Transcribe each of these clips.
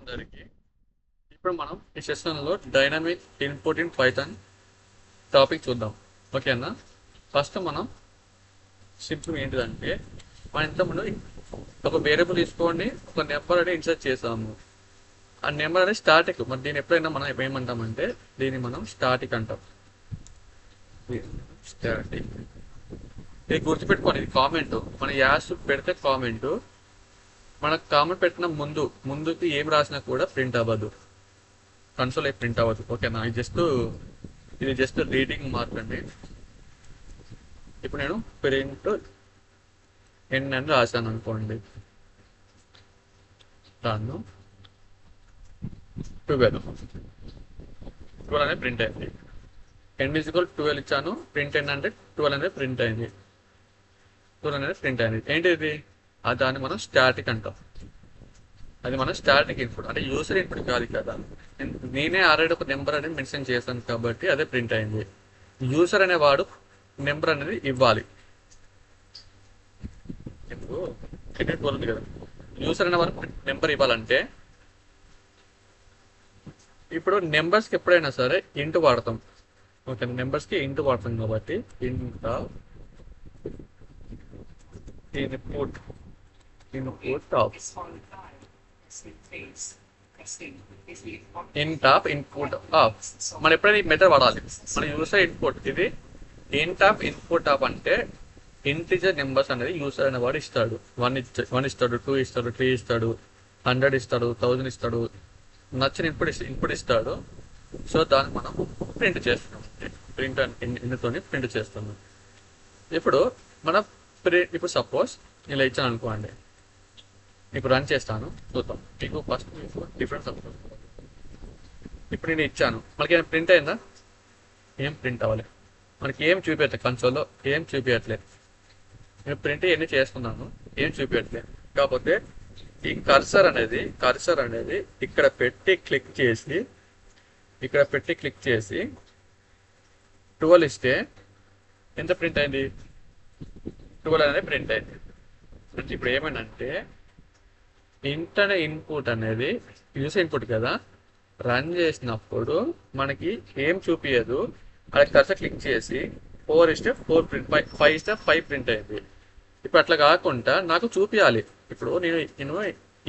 అందరికి ఇప్పుడు మనం ఈ సెషన్లో dynamic input in Python topic చూద్దాం. ఓకేనా? ఫస్ట్ మనం సింపుల్ ఏంటిదంటే మనం ఇంతకుముందు ఒక వేరియబుల్ తీసుకోండి, ఒక నెంబర్ అనేది ఇన్సర్ట్ చేసాము. ఆ నెంబర్ అనేది స్టాటిక్. మరి దీన్ని ఎప్పుడైనా మనం ఏమంటామంటే దీన్ని మనం స్టాటిక్ అంటాం. స్టాటిక్ ఇది గుర్తుపెట్టుకోండి, ఇది కామెంట్. మన యాస్ పెడితే కామెంట్, మనకు కామెంట్ పెట్టిన ముందుకి ఏం రాసినా కూడా ప్రింట్ అవ్వదు, కన్సోల్ అయితే ప్రింట్ అవ్వదు. ఓకేనా? ఇది జస్ట్ రీడింగ్ మార్క్ అండి. ఇప్పుడు నేను ప్రింట్ ఎన్ అని రాశాను అనుకోండి, దాన్ని 12 అనేది ప్రింట్ అయింది. ఎన్ ఈజ్వల్ 12 ఇచ్చాను, ప్రింట్ ఎన్ అంటే 12 అనేది ప్రింట్ అయింది. 12 అనేది ప్రింట్ అయింది. ఏంటి ఇది? దాన్ని మనం స్టాటిక్ అంటాం. అది మన స్టాటిక్ ఇన్పుట్, అంటే యూసర్ ఇన్పుట్ కాదు కదా. నేనే ఆల్రెడీ ఒక నెంబర్ అనేది మెన్షన్ చేశాను కాబట్టి అదే ప్రింట్ అయింది. యూసర్ అనేవాడు నెంబర్ అనేది ఇవ్వాలి. ఇప్పుడు 12 కదా, యూసర్ అనేవాడు నెంబర్ ఇవ్వాలంటే ఇప్పుడు నెంబర్స్కి ఎప్పుడైనా సరే ఇంటూ వాడతాం. ఓకే, నెంబర్స్కి ఇంటూ వాడతాం కాబట్టి ఇంట ఇన్పుట్ ఆఫ్ ఇంట్ ఆఫ్ ఇన్పుట్ ఆఫ్. మనం ఎప్పుడైనా ఈ మెథడ్ వాడాలి. మన యూసర్ ఇన్పుట్ ఇది ఇంట్ ఆఫ్ ఇన్పుట్ ఆఫ్ అంటే ఇంటిజర్ నెంబర్స్ అనేది యూసర్ అనేవాడు ఇస్తాడు. 1 ఇస్తాడు, 2 ఇస్తాడు, 3 ఇస్తాడు, 100 ఇస్తాడు, 1000 ఇస్తాడు, నచ్చిన ఇన్పుట్ ఇస్తాడు. సో దాన్ని మనం ప్రింట్ చేస్తున్నాం. ప్రింట్ ఇందుతో ప్రింట్ చేస్తున్నాం. ఇప్పుడు ఇప్పుడు సపోజ్ ఇలా ఇచ్చాను అనుకోండి, ఇప్పుడు రన్ చేస్తాను, చూద్దాం మీకు ఫస్ట్ డిఫరెన్స్ అవుతుంది. ఇప్పుడు నేను ఇచ్చాను, మనకి ఏం ప్రింట్ అయిందా? ఏం ప్రింట్ అవ్వలేదు. మనకి ఏం చూపించట్లేదు, కన్సోల్లో ఏం చూపించట్లేదు. నేను ప్రింట్ ఎన్ని చేస్తున్నాను, ఏం చూపించట్లేదు. కాకపోతే ఈ కర్సర్ అనేది ఇక్కడ పెట్టి క్లిక్ చేసి 12 ఇస్తే ఎంత ప్రింట్ అయింది? 12 అనేది ప్రింట్ అయింది. అంటే ఇప్పుడు ఏమైందంటే ఇంటర్ ఇన్పుట్ అనేది యూసర్ ఇన్పుట్ కదా, రన్ చేసినప్పుడు మనకి ఏం చూపించదు. అక్కడ కర్సర్ క్లిక్ చేసి 4 ఇస్తే 4 ప్రింట్, 5 ఇస్తే 5 ప్రింట్ అయింది. ఇప్పుడు అట్లా కాకుండా నాకు చూపించాలి. ఇప్పుడు నేను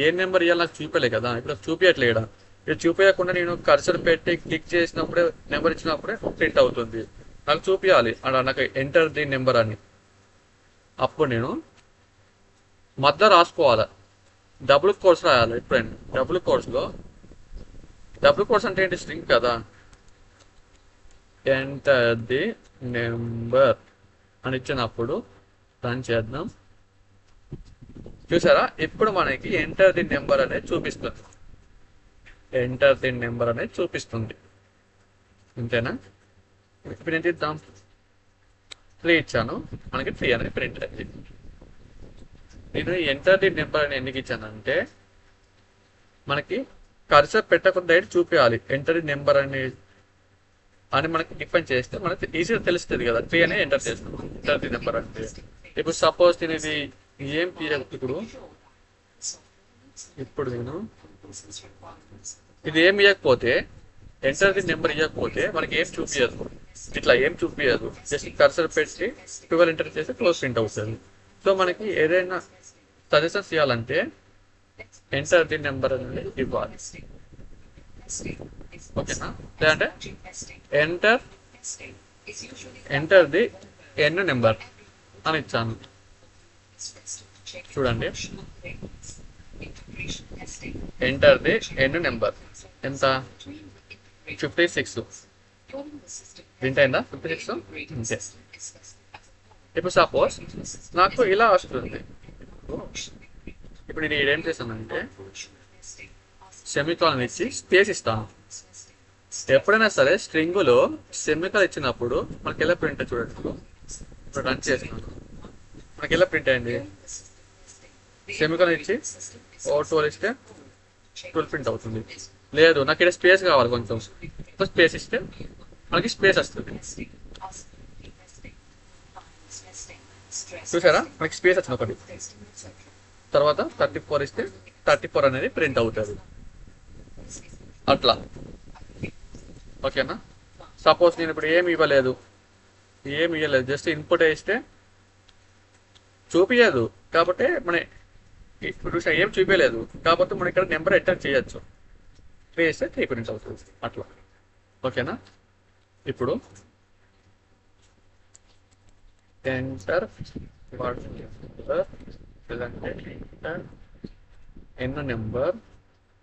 ఏ నెంబర్ ఇవ్వాలి నాకు చూపించలే కదా, ఇప్పుడు చూపించట్లేదా? ఇది చూపించకుండా నేను కర్సర్ పెట్టి క్లిక్ చేసినప్పుడే నెంబర్ ఇచ్చినప్పుడే ప్రింట్ అవుతుంది. నాకు చూపించాలి అలా, నాకు ఎంటర్ ది నెంబర్ అని. అప్పుడు నేను మధ్య రాసుకోవాలి, డబుల్ కోర్స్ రాయాలి. ఎప్పుడైనా డబుల్ కోర్స్ అంటే ఏంటి? స్ట్రింగ్ కదా. ఎంటర్ ది నెంబర్ అని ఇచ్చినప్పుడు రన్ చేద్దాం. చూసారా? ఇప్పుడు మనకి ఎంటర్ ది నెంబర్ అనేది చూపిస్తుంది. అంతేనా? ఇప్పుడు ఏం చేద్దాం? 3 ఇచ్చాను, మనకి 3 అనేది ప్రింట్ అయింది. నేను ఎంటర్ ది నెంబర్ అని ఎందుకు ఇచ్చానంటే మనకి కర్సర్ పెట్టకుండా డైరెక్ట్ చూపించాలి. ఎంటర్ ది నెంబర్ అని మనకి డిఫైన్ చేస్తే మనకి ఈజీగా తెలుస్తుంది కదా. 3 అనేది ఎంటర్ చేస్తాం, ఎంటర్ ది నెంబర్ అంటే. ఇప్పుడు సపోజ్ నేను ఇది ఏం ఇప్పుడు నేను ఇది ఏం ఇవ్వకపోతే, ఎంటర్ ది నెంబర్ ఇవ్వకపోతే మనకి ఏం చూపించదు, ఇట్లా ఏం చూపించదు. జస్ట్ కర్సర్ పెట్టి 12 ఎంటర్ చేస్తే 12 ప్రింట్ అవుతుంది. సో మనకి ఏదైనా సజెషన్స్ ఇవ్వాలంటే ఎంటర్ ది నెంబర్ అనేది ఇవ్వాలి. ఓకేనా? లేదంటే ఎంటర్ ది ఎన్ నెంబర్ అని ఇచ్చాను. చూడండి, ఎంటర్ ది ఎన్ నెంబర్ ఎంత? 56 ప్రింట్ అయిందా? 56 అంతే. ఇప్పుడు సపోజ్ నాకు ఇలా వస్తుంది. ఇప్పుడు నేను ఏం చేస్తానంటే సెమికాలన్ ఇచ్చి స్పేస్ ఇస్తాను. ఎప్పుడైనా సరే స్ట్రింగులో సెమికాలన్ ఇచ్చినప్పుడు మనకి ఎలా ప్రింట్ చూడండి. ఇప్పుడు రన్ చేస్తున్నాను, మనకి ఎలా ప్రింట్ అయింది? సెమికాలన్ ఇచ్చి 12 ఇస్తే 12 ప్రింట్ అవుతుంది. లేదు, నాకు ఇక్కడ స్పేస్ కావాలి, కొంచెం స్పేస్ ఇస్తే మనకి స్పేస్ వస్తుంది. చూసారా? మనకి స్పేస్ వచ్చింది ఒకటి. తర్వాత 34 ఇస్తే 34 అనేది ప్రింట్ అవుతుంది. అట్లా. ఓకేనా? సపోజ్ నేను ఇప్పుడు ఏమి ఇవ్వలేదు, జస్ట్ ఇన్పుట్ వేస్తే చూపించదు. కాబట్టి మన ఇప్పుడు ఏం చూపించలేదు కాబట్టి మనం ఇక్కడ నెంబర్ ఎంటర్ చేయొచ్చు. వేస్తే 3 ప్రింట్ అవుతుంది అట్లా. ఓకేనా? ఇప్పుడు ఎంటర్ వాట్ నెంబర్ లేదంటే ఎంటర్ ఎన్ నెంబర్,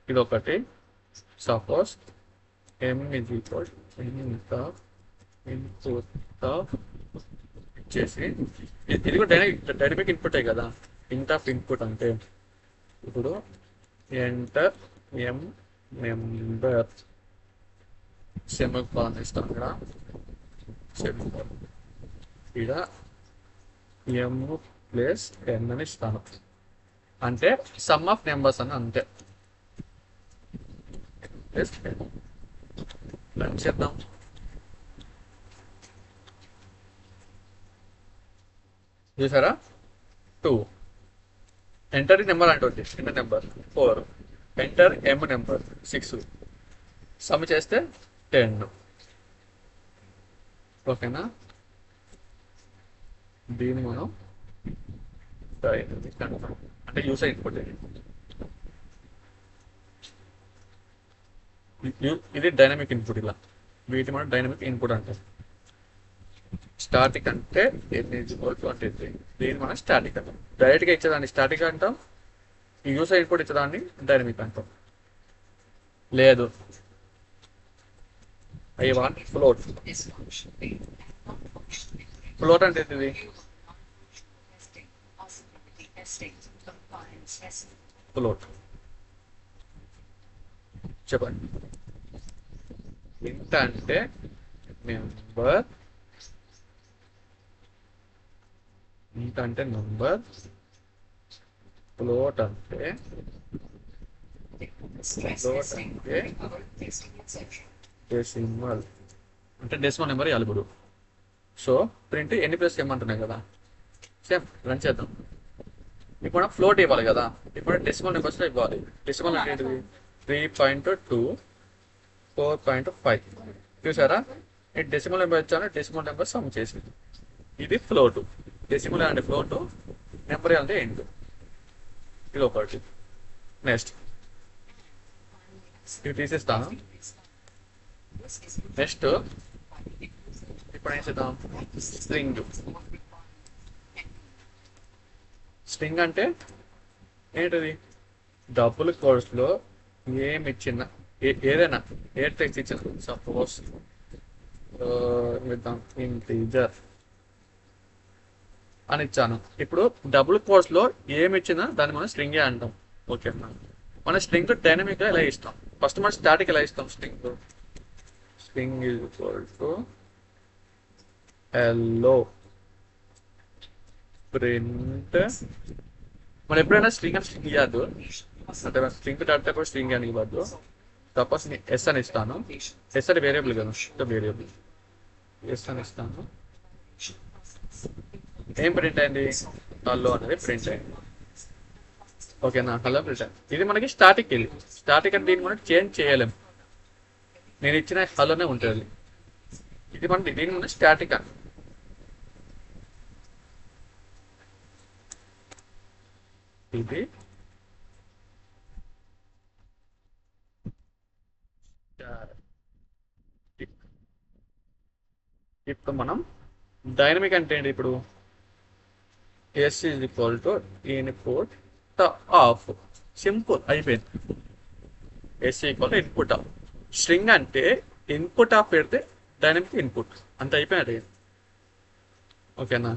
ఇది ఒకటి. సపోజ్ ఎమ్ ఇజ్ ఈక్వల్ ఇంత ఇన్పుట్ ఆఫ్ ఇచ్చేసి, ఇది కూడా డైనమిక్ ఇన్పుటే కదా. ఇంట్ ఆఫ్ ఇన్పుట్ అంటే ఇప్పుడు ఎంటర్ ఎం నెంబర్ సెమికోలన్ ఇస్తాం ఇక్కడ, సెమికోలన్ ఇక్కడ ఎం ప్లస్ ఎన్ అని ఇస్తాను. అంటే సమ్ ఆఫ్ నెంబర్స్ అని అంతే. ప్లస్ రన్ చేద్దాం. చూసారా? 2 ఎంటర్ నెంబర్ అంటుంది, చిన్న నెంబర్ 4, ఎంటర్ ఎం నెంబర్ 6, సమ్ చేస్తే 10. ఓకేనా? దీన్ని మనం అంటే యూసర్ ఇన్పుట్. ఇది డైనమిక్ ఇన్పుట్. ఇలా వీటి మనం డైనమిక్ ఇన్పుట్ అంటాం. స్టాటిక్ అంటే అంటే దీన్ని మనం స్టాటిక్ అంటాం. డైరెక్ట్గా ఇచ్చేదాన్ని స్టాటిక్ అంటాం, ఈ యూసర్ ఇన్పుట్ ఇచ్చేదాన్ని డైనమిక్ అంటాం. లేదు, ఐ వాంట్ ఫ్లోట్. ఫ్లోట్ అంటే ఇది ఫ్లోట్. చెప్పండి. ఇంత అంటే నెంబర్, ఇంత అంటే నెంబర్, ఫ్లోట్ అంటే డెసిమల్, అంటే డెసిమల్ నెంబర్ ఇవ్వాలి. సో ప్రింట్ ఎన్ని ప్లస్ ఏమంటున్నాయి కదా, సేమ్ రన్ చేద్దాం. ఇప్పుడు ఫ్లోట్ ఇవ్వాలి కదా, ఇప్పుడు డెసిమల్ నెంబర్స్లో ఇవ్వాలి. డెసిమల్ అంటే ఏంటిది? 3.2, 4.5. చూసారా? నేను డెసిమల్ నెంబర్ ఇచ్చాను, డెసిమల్ నెంబర్ సమ్ చేసి. ఇది ఫ్లోట్. డెసిమల్ అంటే ఫ్లోట్, నెంబర్ అంటే ఎండ్. ఇది ఒకటి. నెక్స్ట్ ఇవి తీసేస్తాను. నెక్స్ట్ ఇప్పుడు ఏం చేద్దాం? స్ట్రింగ్. స్ట్రింగ్ అంటే ఏంటిది? డబుల్ కోర్స్లో ఏమి ఇచ్చిన ఏదైనా ఏ టెక్స్ట్ ఇచ్చిన, సపోజ్ ఇంటీజర్ అని ఇచ్చాను. ఇప్పుడు డబుల్ కోర్స్లో ఏమి ఇచ్చినా దాన్ని మనం స్ట్రింగే అంటాం. ఓకేనా? మన స్ట్రింగ్ డైనమిక్గా ఎలా ఇస్తాం? ఫస్ట్ మనం స్టాటిక్ ఎలా ఇస్తాం? String is equal to hello print. మనం ఎప్పుడైనా స్ట్రింగ్ ఇవ్వద్దు, అంటే స్ట్రింగ్ డాటా కూడా స్ట్రింగ్ అని ఇవ్వద్దు. సపోజ్ నేను ఎస్ అని ఇస్తాను. ఎస్ అని వేరియబుల్ కదా, వేరియబుల్ ఎస్ అని ఇస్తాను. ఏం ప్రింట్ అయింది? హలో అనేది ప్రింట్ అయింది. ఓకేనా? హలో ప్రింట్ అయింది. ఇది మనకి స్టాటిక్. ఇది స్టాటిక్ అంటే దీన్ని మనం చేంజ్ చేయలేం. నేను ఇచ్చిన హలోనే ఉంటుంది. ఇది మన దీన్ని మనం స్టాటిక్ అని. ఇది ఇప్పుడు మనం డైనమిక్ అంటే ఏంటి? ఇప్పుడు S is equal to input of. Simple, అయిపోయింది. S equal to input of. String అంటే ఇన్పుట్ ఆఫ్ పెడితే డైనమిక్ ఇన్పుట్, అంత అయిపోయింది. ఓకేనా?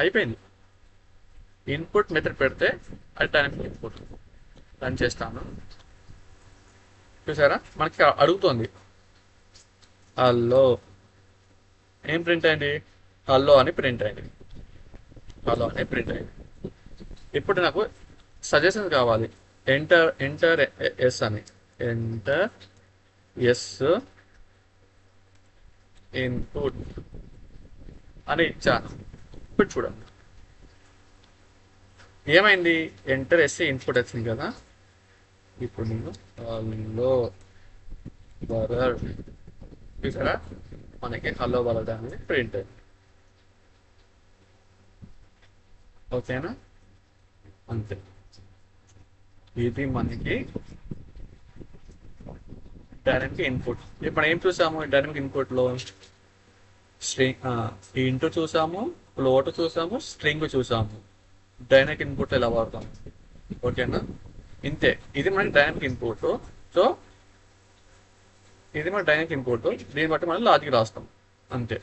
అయిపోయింది. ఇన్పుట్ మెథడ్ పెడితే అది డైనమిక్ ఇన్పుట్. రన్ చేస్తాను. చూసారా? మనకి అడుగుతుంది హలో. ఏం ప్రింట్ అయింది? హలో అని ప్రింట్ అయింది. హలో అని ప్రింట్ అయింది. ఇప్పుడు నాకు సజెషన్ కావాలి. ఎంటర్ ఎస్ అని. ఎంటర్ ఎస్ ఇన్పుట్ అని ఇచ్చాను. ఇప్పుడు చూడండి ఏమైంది? ఎంటర్ ఎస్ ఇన్పుట్ వచ్చింది కదా. ఇప్పుడు నేను హలో వరల్డ్ ఇక్కడ మనకి హలో వరల్డ్ అనేది ప్రింట్ అయింది. ఓకేనా, అంతే. ఇది మనకి డైనమిక్ ఇన్పుట్. ఇప్పుడు ఏం చూసాము డైనమిక్ ఇన్పుట్లో? స్ట్రింగ్, ఇంటూ చూసాము, ఫ్లోట్ చూసాము, స్ట్రింగ్ చూసాము. డైనమిక్ ఇన్పుట్ ఎలా వాడతాము? ఓకేనా, ఇంతే. ఇది మనకి డైనమిక్ ఇన్పుట్. సో ఇది మన డైనమిక్ ఇన్పుట్, దీన్ని బట్టి మనం లాజిక్ రాస్తాం, అంతే.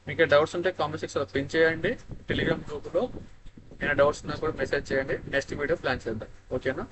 మీకు డౌట్స్ ఉంటే కామెంట్ సెక్షన్లో పిన్ చేయండి. టెలిగ్రామ్ గ్రూప్లో ఏమైనా డౌట్స్ ఉన్నా కూడా మెసేజ్ చేయండి. నెక్స్ట్ వీడియో ప్లాన్ చేద్దాం. ఓకేనా.